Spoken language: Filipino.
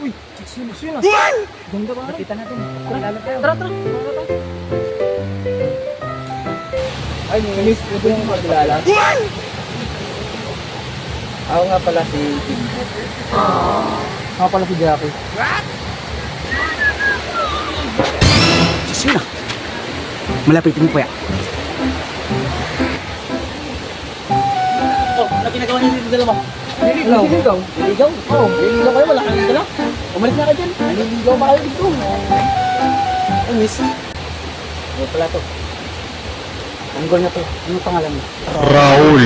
Uy, sino? Ganda ba? Nakita natin. Tara, tara. Ay, miss, pwede mo makilala? Ako nga pala si... Ako pala si Jackie. Sino? Malapitin mo po ya. Oh, ano ginagawa niyo dito dalawa? Niligaw. Niligaw? Oo. Niligaw kayo, wala kang dala. Umalis na ka dyan. Niligaw ba kayo dito? Ay, miss. Ano pala to? Anggol na to. Anong pangalan mo? Raul.